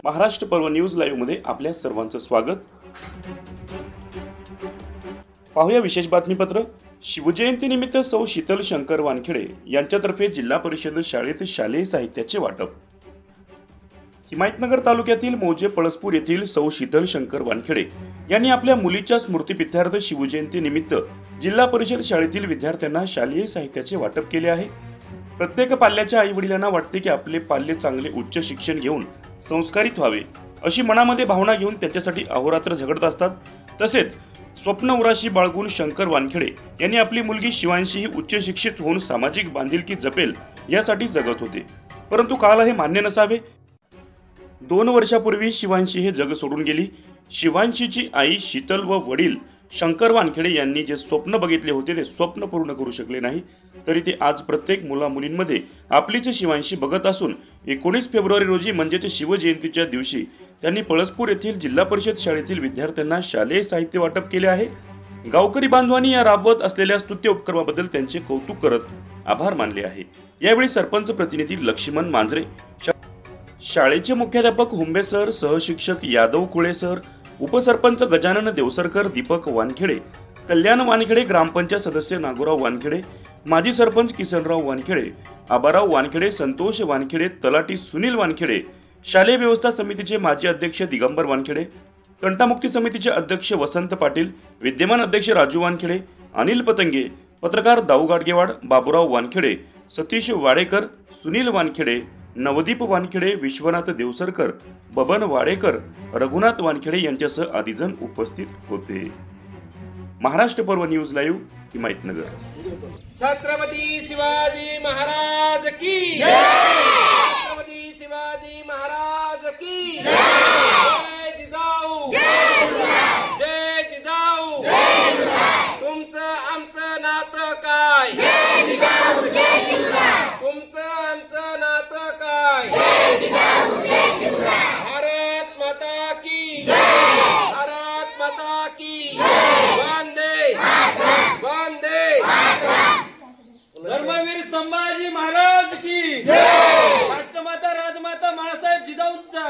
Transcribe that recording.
महाराष्ट्र पर्व news live मध्ये आपल्या सर्वांचं स्वागत। पाहूया विशेष बातमीपत्र। शिवजयंतीनिमित्त सौ शीतल शंकर वानखेडे यांच्यातर्फे जिल्हा परिषद शाळेत शालेय साहित्याचे वाटप। हिमायतनगर तालुक्यातील मौजे पळसपूर येथील सौ शीतल शंकर वानखेडे यांनी आपल्या मुलीच्या स्मृतिप्रित्यर्थ शिवजयंतीनिमित्त जिल्हा परिषद शाळेतील विद्यार्थ्यांना शालेय साहित्याचे वाटप केले आहे। प्रत्येक पाल्याच्या आईवडिलांना वाटते की आपले पाल्य चांगले उच्च शिक्षण घेऊन संस्कारित व्हावे, अशी मनामध्ये भावना घेऊन त्यांच्यासाठी अहोरात्र झगडत असतात। तसेच स्वप्न उराशी बाळगून शंकर वानखेडे यांनी आपली मुलगी शिवांशी ही उच्च शिक्षित होऊन सामाजिक बांधिलकी जपेल यासाठी जगत होते, परंतु काळाला हे मान्य नसावे। 2 वर्षापूर्वी शिवांशी हे जग सोडून गेली। शिवांशीची आई शीतल व वडील शंकर वानखेडे यांनी जे स्वप्न बघितले होते ते स्वप्न पूर्ण करू शकले नाही, तरी ते आज प्रत्येक मुलामुलींमध्ये आपलीच शिवांशी बघत असून 19 फेब्रुवारी रोजी म्हणजेच शिवजयंतीच्या दिवशी त्यांनी पळसपूर येथील जिल्हा परिषद शाळेतील विद्यार्थ्यांना शालेय साहित्य वाटप केले आहे। गावकरी बांधवांनी या राबवत असलेल्या स्तुत्य उपक्रमाबद्दल त्यांचे कौतुक करत आभार मानले आहे। यावेळी सरपंच प्रतिनिधी लक्ष्मण मांजरे, शाळेचे मुख्याध्यापक हुंबे सर, सहशिक्षक यादव कुळे सर, उपसरपंच गजानन देवसरकर, दीपक वानखेडे, कल्याण वानखेडे, ग्रामपंचायत सदस्य नागोराव वानखेडे, माजी सरपंच किसनराव वानखेडे, आबाराव वानखेडे, संतोष वानखेडे, तलाठी सुनील वानखेडे, शालेय व्यवस्था समितीचे माजी अध्यक्ष दिगंबर वानखेडे, तंटामुक्ती समितीचे अध्यक्ष वसंत पाटील, विद्यमान अध्यक्ष राजू वानखेडे, अनिल पतंगे, पत्रकार दाऊ गाडगेवाड, बाबूराव वानखेडे, सतीश वाडेकर, सुनील वानखेडे, नवदीप वानखेडे, विश्वनाथ देवसरकर, बबन वाडेकर, रघुनाथ वानखेडे यांच्यासह आदीजण उपस्थित होते। महाराष्ट्र पर्व न्यूज लाईव्ह, हिमायतनगर। छत्रपती शिवाजी महाराज की जय। छत्रपती शिवाजी महाराज की जय। जय जिजाऊ, जय जिजाऊ, तुमचं आमचं नातं काय? जय जिजाऊ, जय शिवराय। तुमचं आमचं नातं काय? जय जिजाऊ, जय शिवराय। भारत माता की जय। भारत माता की जय। वंदे वंदे। धर्मवीर संभाजी महाराज की जय। राष्ट्रमाता राजमाता मासाहेब जिजाऊंचा